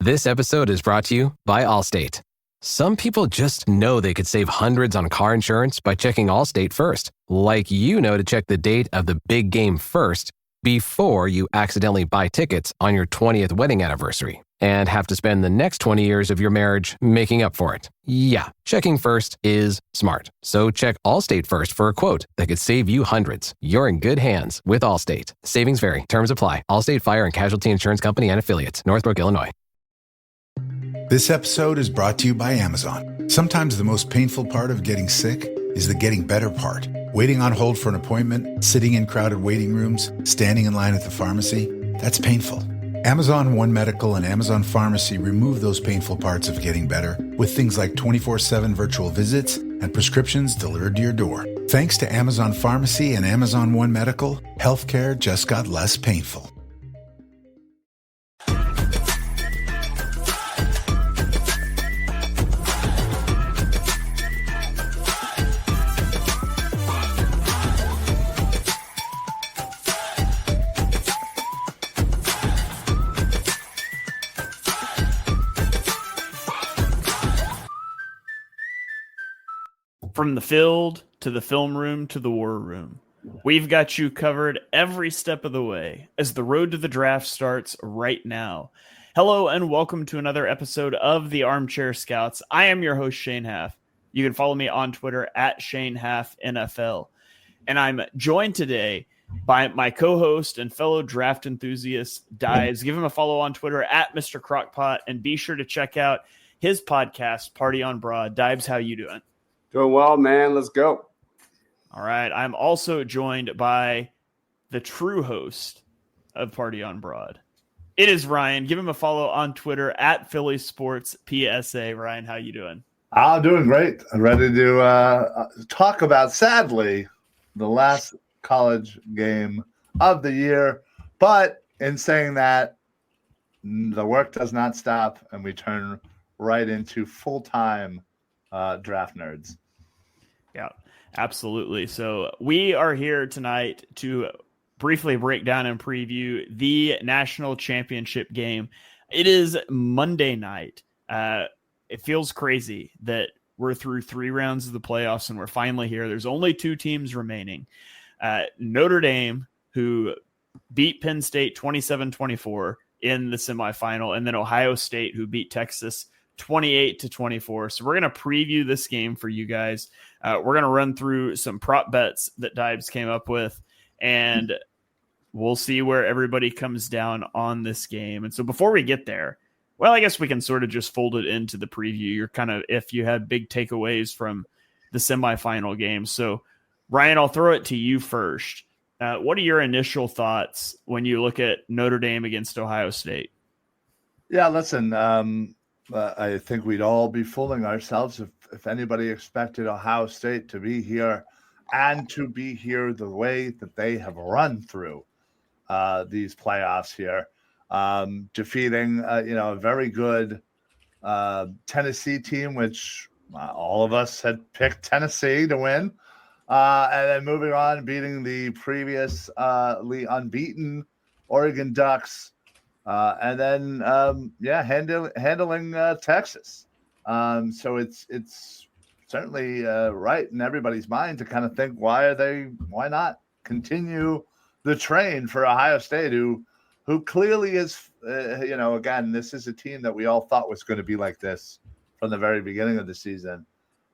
This episode is brought to you by Allstate. Some people just know they could save hundreds on car insurance by checking Allstate first. Like you know to check the date of the big game first before you accidentally buy tickets on your 20th wedding anniversary and have to spend the next 20 years of your marriage making up for it. Yeah, checking first is smart. So check Allstate first for a quote that could save you hundreds. You're in good hands with Allstate. Savings vary. Terms apply. Allstate Fire and Casualty Insurance Company and Affiliates. Northbrook, Illinois. This episode is brought to you by Amazon. Sometimes the most painful part of getting sick is the getting better part. Waiting on hold for an appointment, sitting in crowded waiting rooms, standing in line at the pharmacy, that's painful. Amazon One Medical and Amazon Pharmacy remove those painful parts of getting better with things like 24/7 virtual visits and prescriptions delivered to your door. Thanks to Amazon Pharmacy and Amazon One Medical, healthcare just got less painful. From the field to the film room to the war room, we've got you covered every step of the way as the road to the draft starts right now. Hello and welcome to another episode of the Armchair Scouts. I am your host, Shane Haff. You can follow me on Twitter at ShaneHaffNFL. And I'm joined today by my co-host and fellow draft enthusiast, Dives. Give him a follow on Twitter at Mr. Crockpot, and be sure to check out his podcast, Party on Broad. Dives, how you doing? Doing well, man. Let's go. All right. I'm also joined by the true host of Party on Broad. It is Ryan. Give him a follow on Twitter at Philly Sports PSA. Ryan, how you doing? I'm doing great. I'm ready to talk about, sadly, the last college game of the year. But in saying that, the work does not stop, and we turn right into full-time draft nerds. Yeah, absolutely. So we are here tonight to briefly break down and preview the national championship game. It is Monday night. It feels crazy that we're through 3 rounds of the playoffs and we're finally here. There's only 2 teams remaining. Notre Dame, who beat Penn State 27-24 in the semifinal, and then Ohio State, who beat Texas 28-24. So we're going to preview this game for you guys. We're going to run through some prop bets that Dives came up with, and we'll see where everybody comes down on this game. And so before we get there, well, I guess we can sort of just fold it into the preview. You're kind of, if you had big takeaways from the semifinal game. So Ryan, I'll throw it to you first. What are your initial thoughts when you look at Notre Dame against Ohio State? Yeah, listen, I think we'd all be fooling ourselves if anybody expected Ohio State to be here and to be here the way that they have run through these playoffs here, defeating a very good Tennessee team, which all of us had picked Tennessee to win, and then moving on, beating the previously unbeaten Oregon Ducks. And then, handling Texas. So it's certainly right in everybody's mind to kind of think, why not continue the train for Ohio State, who clearly is, again, this is a team that we all thought was going to be like this from the very beginning of the season.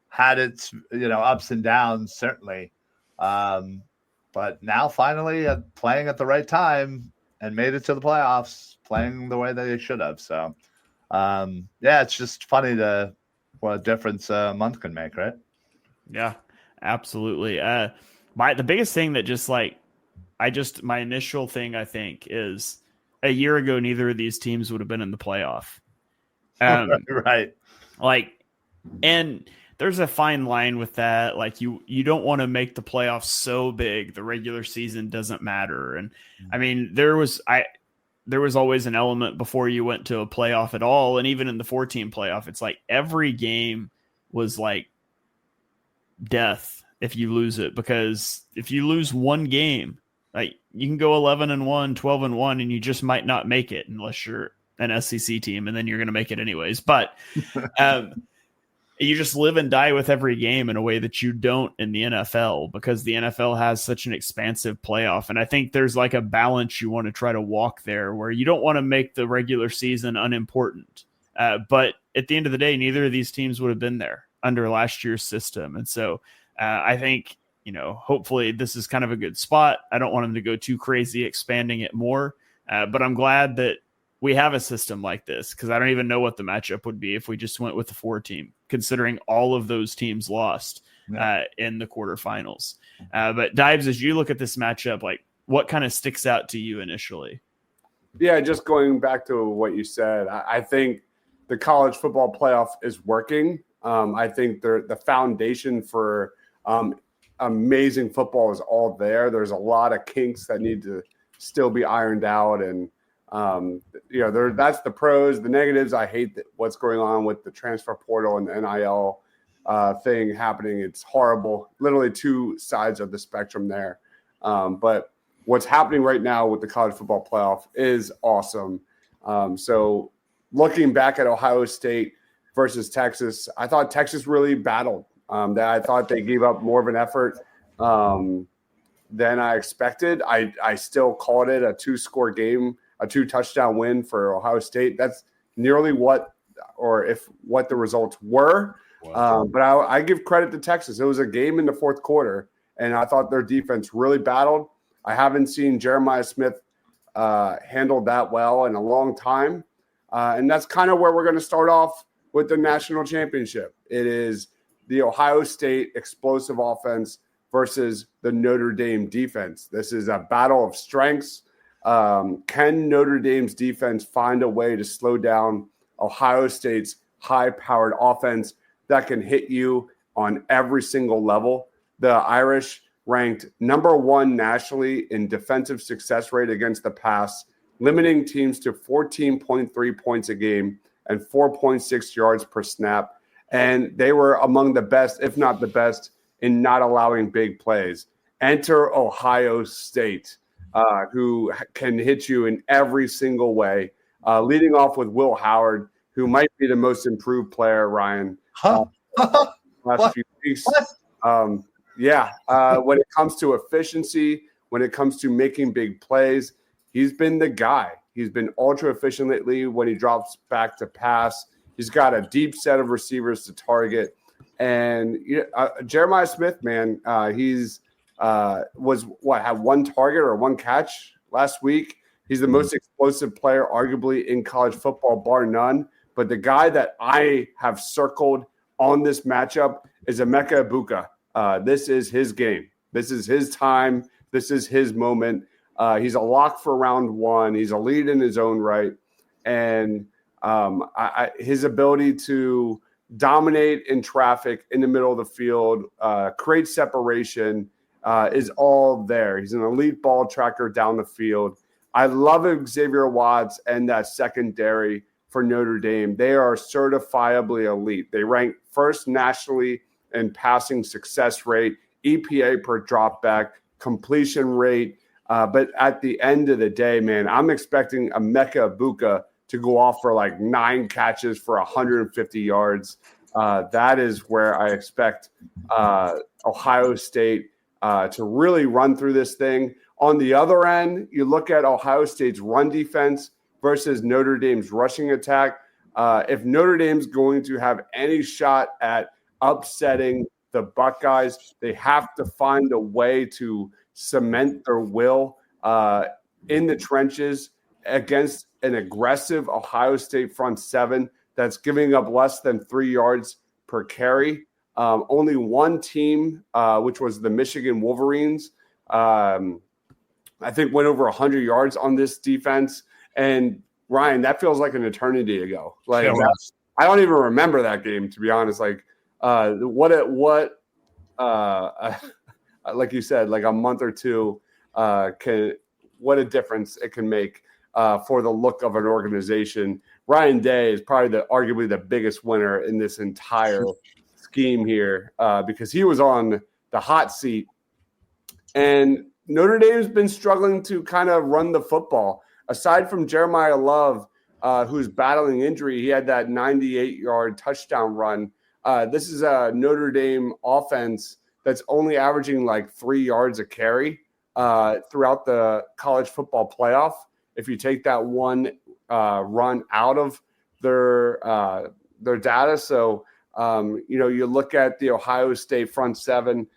Had its, ups and downs, certainly. But now finally playing at the right time and made it to the playoffs, playing the way they should have. So, it's just funny what a difference a month can make, right? Yeah, absolutely. The biggest thing that my initial thing, I think, is a year ago, neither of these teams would have been in the playoff. Right. And there's a fine line with that. Like you don't want to make the playoffs so big the regular season doesn't matter. And I mean, there was always an element before you went to a playoff at all. And even in the 14 playoff, it's like every game was like death if you lose it, because if you lose one game, like you can go 11-1, 12-1, and you just might not make it unless you're an SEC team, and then you're going to make it anyways. But you just live and die with every game in a way that you don't in the NFL, because the NFL has such an expansive playoff. And I think there's like a balance you want to try to walk there, where you don't want to make the regular season unimportant. But at the end of the day, neither of these teams would have been there under last year's system. And so I think, hopefully this is kind of a good spot. I don't want them to go too crazy expanding it more. But I'm glad that we have a system like this, because I don't even know what the matchup would be if we just went with the 4-team, considering all of those teams lost in the quarterfinals. But Dives, as you look at this matchup, like what kind of sticks out to you initially? Yeah, just going back to what you said, I think the college football playoff is working. I think the foundation for amazing football is all there. There's a lot of kinks that need to still be ironed out, and that's the pros. The negatives, I hate what's going on with the transfer portal and the NIL thing happening. It's horrible. Literally two sides of the spectrum there. But what's happening right now with the college football playoff is awesome. So looking back at Ohio State versus Texas, I thought Texas really battled. I thought they gave up more of an effort than I expected. I still called it a 2-score game, a 2-touchdown win for Ohio State. That's nearly what the results were. Wow. But I give credit to Texas. It was a game in the fourth quarter, and I thought their defense really battled. I haven't seen Jeremiah Smith handled that well in a long time. And that's kind of where we're going to start off with the national championship. It is the Ohio State explosive offense versus the Notre Dame defense. This is a battle of strengths. Can Notre Dame's defense find a way to slow down Ohio State's high-powered offense that can hit you on every single level? The Irish ranked number 1 nationally in defensive success rate against the pass, limiting teams to 14.3 points a game and 4.6 yards per snap. And they were among the best, if not the best, in not allowing big plays. Enter Ohio State, who can hit you in every single way, leading off with Will Howard, who might be the most improved player, Ryan, last few weeks. When it comes to efficiency, when it comes to making big plays, he's been the guy. He's been ultra efficient lately when he drops back to pass. He's got a deep set of receivers to target. And Jeremiah Smith, man, he's had 1 target or 1 catch last week. He's the most explosive player, arguably, in college football, bar none. But the guy that I have circled on this matchup is Emeka Egbuka. This is his game. This is his time. This is his moment. He's a lock for round 1. He's a lead in his own right. And his ability to dominate in traffic in the middle of the field, create separation, is all there. He's an elite ball tracker down the field. I love Xavier Watts and that secondary for Notre Dame. They are certifiably elite. They rank first nationally in passing success rate, EPA per dropback, completion rate. But at the end of the day, man, I'm expecting Emeka Egbuka to go off for like 9 catches for 150 yards. That is where I expect Ohio State to really run through this thing. On the other end, you look at Ohio State's run defense versus Notre Dame's rushing attack. If Notre Dame's going to have any shot at upsetting the Buckeyes, they have to find a way to cement their will in the trenches against an aggressive Ohio State front 7 that's giving up less than 3 yards per carry. Only one team, which was the Michigan Wolverines, I think went over 100 yards on this defense. And Ryan, that feels like an eternity ago. Like I don't even remember that game, to be honest. Like like you said, like a month or two what a difference it can make for the look of an organization. Ryan Day is probably arguably the biggest winner in this entire scheme here because he was on the hot seat. And Notre Dame's been struggling to kind of run the football. Aside from Jeremiah Love who's battling injury. He had that 98-yard touchdown run. This is a Notre Dame offense that's only averaging like 3 yards a carry throughout the college football playoff. If you take that one run out of their data. So, you look at the Ohio State front seven.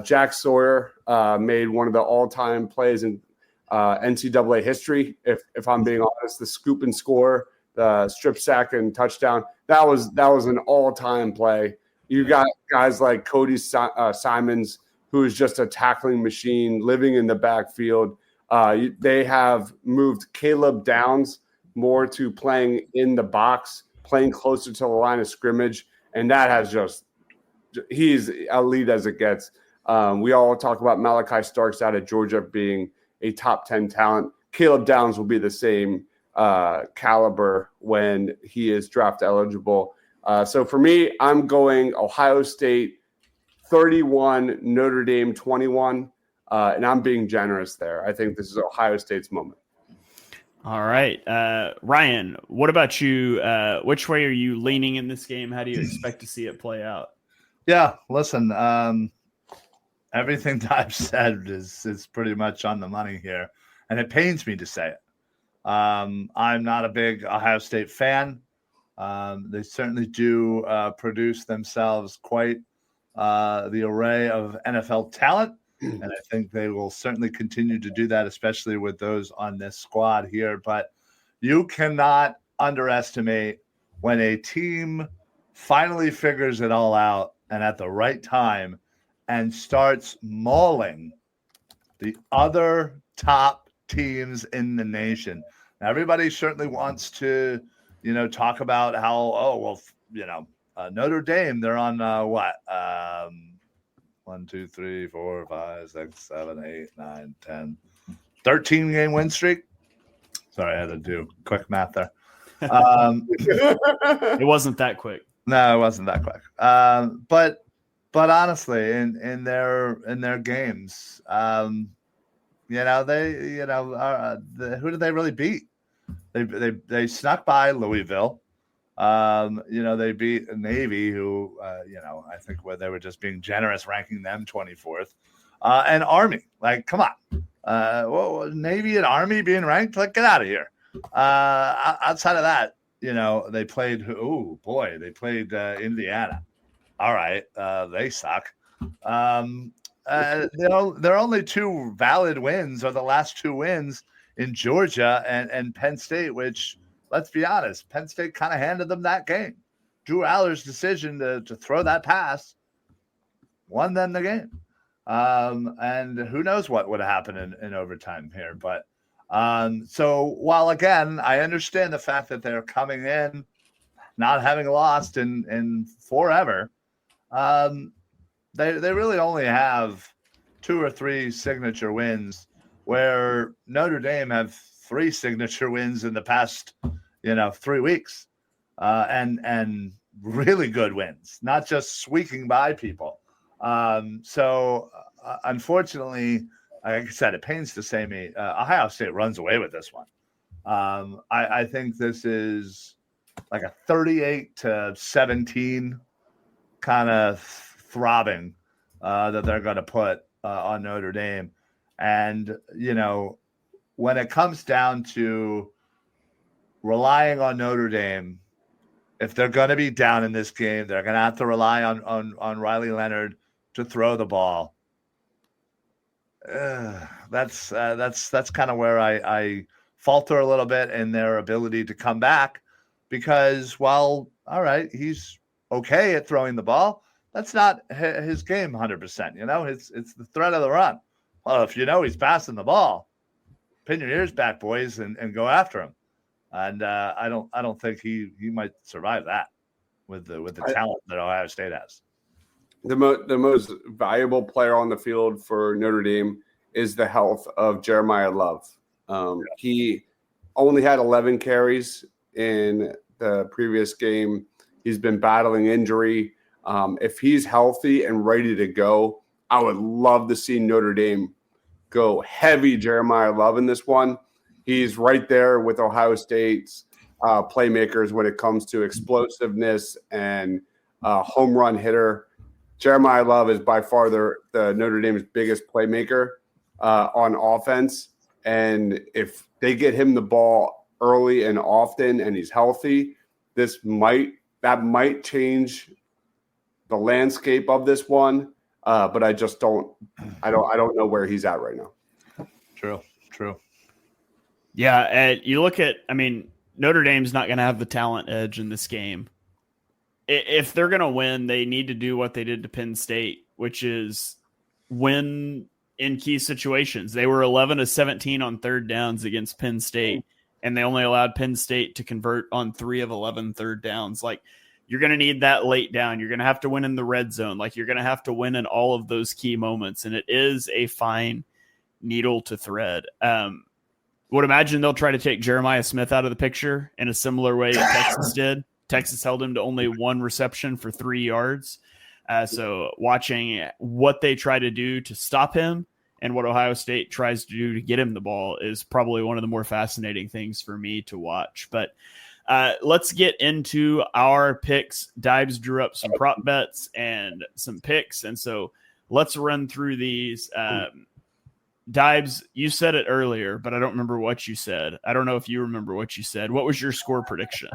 Jack Sawyer made one of the all-time plays in NCAA history. If I'm being honest, the scoop and score, the strip sack and touchdown, that was an all-time play. You got guys like Cody Simons, who is just a tackling machine, living in the backfield. They have moved Caleb Downs more to playing in the box, playing closer to the line of scrimmage, and that has he's elite as it gets. We all talk about Malachi Starks out of Georgia being a top 10 talent. Caleb Downs will be the same caliber when he is draft eligible. So for me, I'm going Ohio State 31, Notre Dame 21, and I'm being generous there. I think this is Ohio State's moment. All right. Ryan, what about you? Which way are you leaning in this game? How do you expect to see it play out? Yeah, listen, everything that I've said is pretty much on the money here, and it pains me to say it. I'm not a big Ohio State fan. They certainly do produce themselves quite the array of NFL talent, and I think they will certainly continue to do that, especially with those on this squad here. But you cannot underestimate when a team finally figures it all out and at the right time and starts mauling the other top teams in the nation. Now, everybody certainly wants to, talk about how, Notre Dame, they're on what? 1, 2, 3, 4, 5, 6, 7, 8, 9, 10, 13-game win streak. Sorry, I had to do quick math there. It wasn't that quick. No, it wasn't that quick. But honestly, in their games, who did they really beat? They snuck by Louisville. They beat Navy, who I think they were just being generous, ranking them 24th, and Army. Like, come on, Navy and Army being ranked? Like, get out of here. Outside of that, they played. Oh boy, they played Indiana. All right, they suck. Their only two valid wins are the last two wins in Georgia and Penn State, which, let's be honest, Penn State kind of handed them that game. Drew Aller's decision to throw that pass won them the game. And who knows what would happen in overtime here. But so while, again, I understand the fact that they're coming in not having lost in forever, they really only have 2 or 3 signature wins, where Notre Dame have 3 signature wins in the past, 3 weeks, and really good wins, not just squeaking by people. So unfortunately, like I said, it pains to say me, Ohio State runs away with this one. I think this is like a 38-17 kind of throbbing that they're going to put on Notre Dame. And, when it comes down to relying on Notre Dame, if they're going to be down in this game, they're going to have to rely on Riley Leonard to throw the ball. That's kind of where I falter a little bit in their ability to come back, because while, all right, he's okay at throwing the ball, that's not his game 100%. It's the threat of the run. Well, if he's passing the ball, pin your ears back, boys, and go after him. And I don't think he might survive that with the talent that Ohio State has. The most valuable player on the field for Notre Dame is the health of Jeremiah Love. He only had 11 carries in the previous game. He's been battling injury. If he's healthy and ready to go, I would love to see Notre Dame go heavy Jeremiah Love in this one. He's right there with Ohio State's playmakers when it comes to explosiveness and home run hitter. Jeremiah Love is by far the Notre Dame's biggest playmaker on offense. And if they get him the ball early and often and he's healthy, that might change the landscape of this one. But I just don't know where he's at right now. True. Yeah, and you look at, Notre Dame's not going to have the talent edge in this game. If they're going to win, they need to do what they did to Penn State, which is win in key situations. They were 11-17 on third downs against Penn State, and they only allowed Penn State to convert on 3 of 11 third downs. Like, you're going to need that late down. You're going to have to win in the red zone. Like, you're going to have to win in all of those key moments, and it is a fine needle to thread. Would imagine they'll try to take Jeremiah Smith out of the picture in a similar way that Texas did. Texas held him to only 1 reception for 3 yards. So watching what they try to do to stop him and what Ohio State tries to do to get him the ball is probably one of the more fascinating things for me to watch. But let's get into our picks. Dibes drew up some prop bets and some picks. And so let's run through these. Dibes, you said it earlier, but I don't remember what you said. I don't know if you remember what you said. What was your score prediction?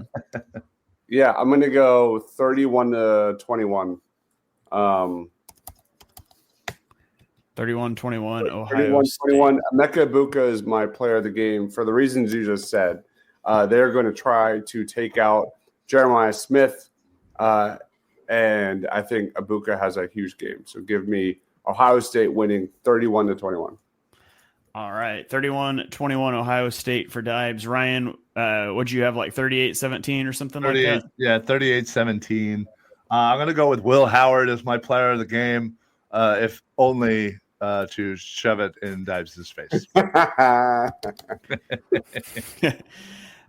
Yeah, I'm going to go 31-21. 31-21, Ohio 31-21. State. Emeka Egbuka is my player of the game for the reasons you just said. They're going to try to take out Jeremiah Smith, and I think Egbuka has a huge game. So give me Ohio State winning 31-21. All right, 31-21 Ohio State for Dibes. Ryan, what'd you have, like 38-17 or something like that? Yeah, 38-17. I'm going to go with Will Howard as my player of the game, if only to shove it in Dibes' face. All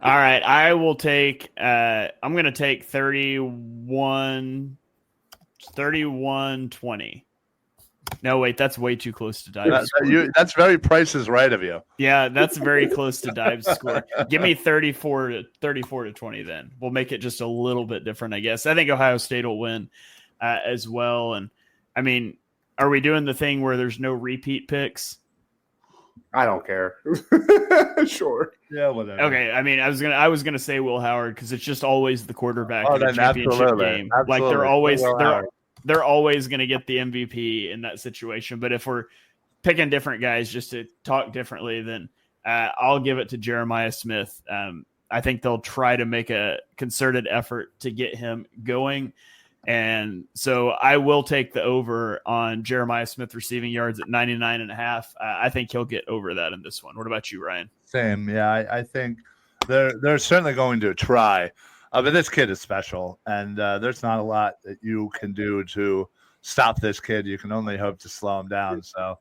right, I will take I'm going to take 31-20. No, wait, that's way too close to Dibes' score. That's very Price is Right of you. Yeah, that's very close to Dibes' score. Give me 34-20 then. We'll make it just a little bit different, I guess. I think Ohio State will win as well. And, are we doing the thing where there's no repeat picks? I don't care. Sure. Yeah, whatever. Okay, I was gonna say Will Howard because it's just always the quarterback in the championship game. Absolutely. Like they're always going to get the MVP in that situation. But if we're picking different guys just to talk differently, then I'll give it to Jeremiah Smith. I think they'll try to make a concerted effort to get him going. And so I will take the over on Jeremiah Smith receiving yards at 99.5. I think he'll get over that in this one. What about you, Ryan? Same. Yeah, I think they're certainly going to try. But this kid is special, and there's not a lot that you can do to stop this kid. You can only hope to slow him down. So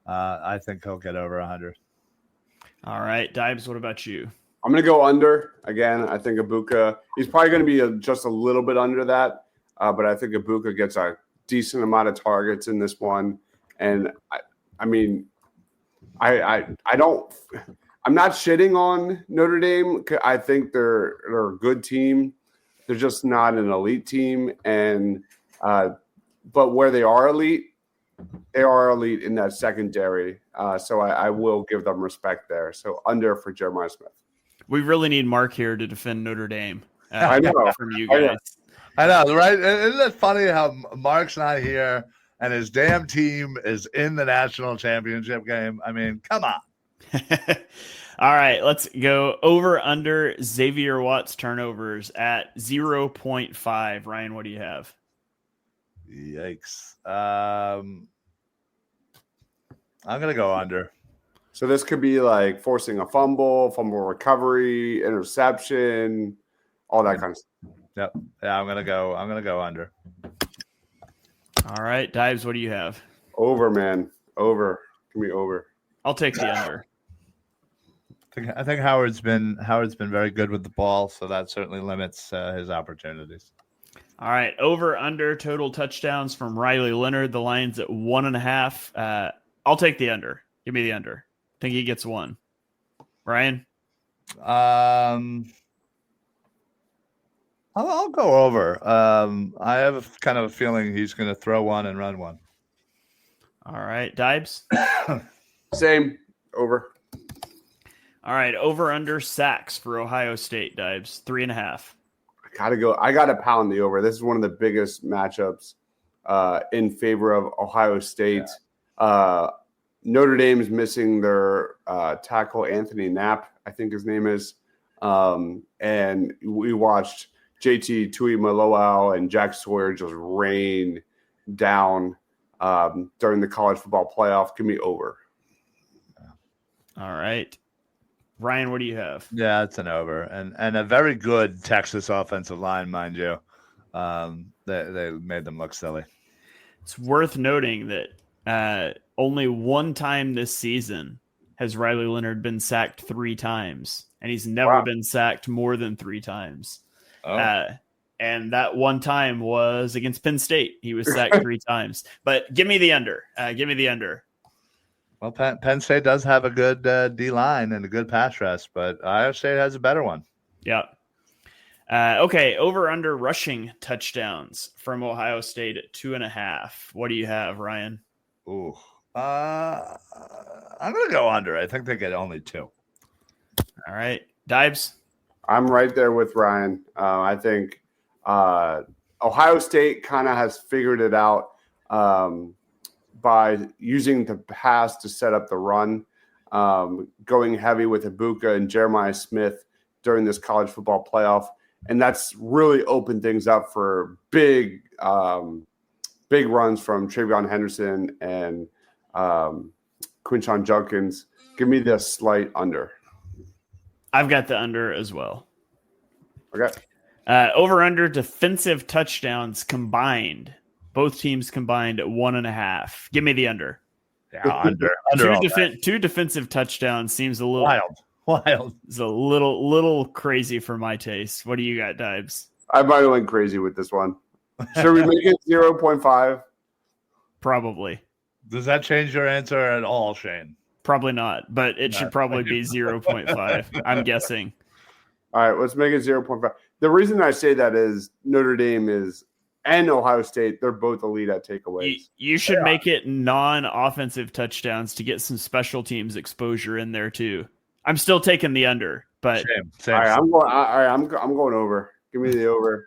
I think he'll get over 100. All right. Dibes, what about you? I'm going to go under. Again, I think Egbuka, he's probably going to be just a little bit under that. But I think Egbuka gets a decent amount of targets in this one. And I'm not shitting on Notre Dame. I think they're a good team. They're just not an elite team. And but where they are elite in that secondary. So I will give them respect there. So under for Jeremiah Smith. We really need Mark here to defend Notre Dame. I know. From you guys. I know, right? Isn't it funny how Mark's not here and his damn team is in the national championship game? Come on. All right, let's go over under Xavier Watts turnovers at 0.5. Ryan, what do you have? Yikes. I'm going to go under. So this could be like forcing a fumble recovery, interception, all that kind of stuff. Yep. Yeah, I'm gonna go under. All right, Dibes, what do you have? Over, man. Over. Give me over. I'll take the under. I think Howard's been very good with the ball, so that certainly limits his opportunities. All right, over under total touchdowns from Riley Leonard. The line's at 1.5. I'll take the under. Give me the under. I think he gets 1. Ryan? I'll go over. I have kind of a feeling he's going to throw one and run one. All right, Dibes. Same. Over. All right, over under sacks for Ohio State, Dibes. 3.5. I gotta pound the over. This is one of the biggest matchups in favor of Ohio State. Yeah. Notre Dame is missing their tackle Anthony Knapp, I think his name is, and we watched JT Tuimoloau and Jack Sawyer just rain down during the college football playoff. Give me over. All right. Ryan, what do you have? Yeah, it's an over, and a very good Texas offensive line, mind you. They made them look silly. It's worth noting that only one time this season has Riley Leonard been sacked 3 times, and he's never been sacked more than 3 times. Oh. And that one time was against Penn State. He was sacked 3 times. But give me the under. Give me the under. Well, Penn State does have a good D-line and a good pass rush, but Ohio State has a better one. Yeah. Okay, over-under rushing touchdowns from Ohio State at 2.5. What do you have, Ryan? Ooh. I'm going to go under. I think they get only 2. All right. Dibes? I'm right there with Ryan. I think Ohio State kind of has figured it out by using the pass to set up the run, going heavy with Ibuka and Jeremiah Smith during this college football playoff. And that's really opened things up for big runs from Travion Henderson and Quinshon Judkins. Give me the slight under. I've got the under as well. Okay. Over under defensive touchdowns combined. Both teams combined at 1.5. Give me the under. Yeah, under. Two defensive touchdowns seems a little wild. It's a little crazy for my taste. What do you got, Dibes? I might have went crazy with this one. Should we make it 0.5? Probably. Does that change your answer at all, Shane? Probably not, but it should probably be 0.5. I'm guessing. All right, let's make it 0.5. The reason I say that is Notre Dame and Ohio State, they're both elite at takeaways. You should make it non-offensive touchdowns to get some special teams exposure in there too. I'm still taking the under, but same. All right, I'm going over. Give me the over.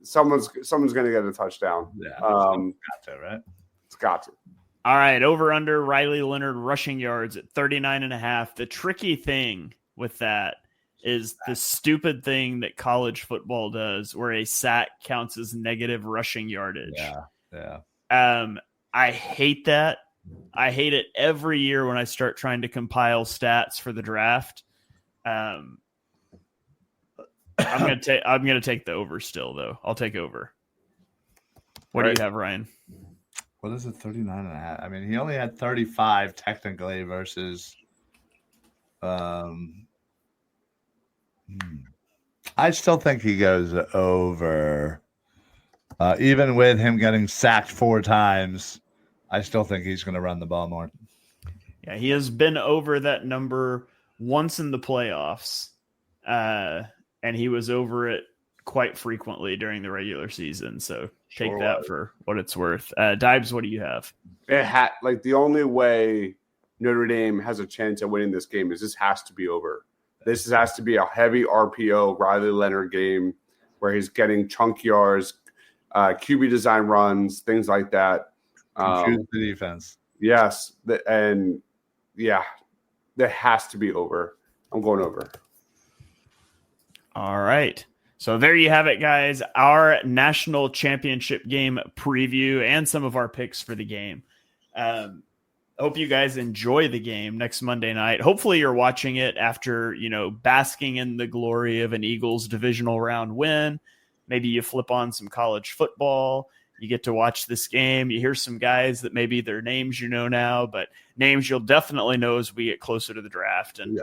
Someone's going to get a touchdown. Yeah, got to, right? It's got to. All right, over under Riley Leonard rushing yards at 39.5. The tricky thing with that is the stupid thing that college football does where a sack counts as negative rushing yardage. Yeah. I hate that. I hate it every year when I start trying to compile stats for the draft. I'm gonna take the over still, though. I'll take over. What do you have, Ryan? What is it, 39.5? I mean, he only had 35 technically versus I still think he goes over. Even with him getting sacked 4 times, I still think he's going to run the ball more. Yeah, he has been over that number once in the playoffs, and he was over it quite frequently during the regular season. So take that for what it's worth. Dibes, what do you have? The only way Notre Dame has a chance at winning this game is this has to be over. This has to be a heavy RPO Riley Leonard game where he's getting chunk yards, QB design runs, things like that. Confuse the defense. Yes. That has to be over. I'm going over. All right. So there you have it, guys. Our national championship game preview and some of our picks for the game. Hope you guys enjoy the game next Monday night. Hopefully you're watching it after, basking in the glory of an Eagles divisional round win. Maybe you flip on some college football. You get to watch this game. You hear some guys that maybe their names now, but names you'll definitely know as we get closer to the draft. And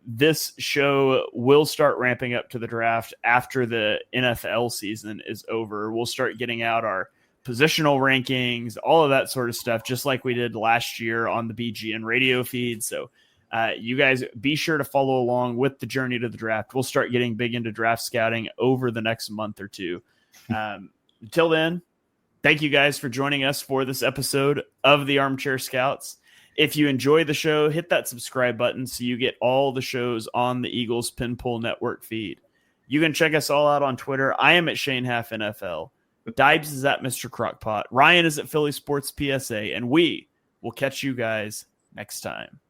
this show will start ramping up to the draft after the NFL season is over. We'll start getting out our positional rankings, all of that sort of stuff, just like we did last year on the BGN radio feed. So You guys be sure to follow along with the journey to the draft. We'll start getting big into draft scouting over the next month or two. Until then, thank you guys for joining us for this episode of the Armchair Scouts. If you enjoy the show, hit that subscribe button so you get all the shows on the Eagles Pinpool Network feed. You can check us all out on Twitter. I am at Shane Half NFL. Dibes is at Mr. Crockpot. Ryan is at Philly Sports PSA. And we will catch you guys next time.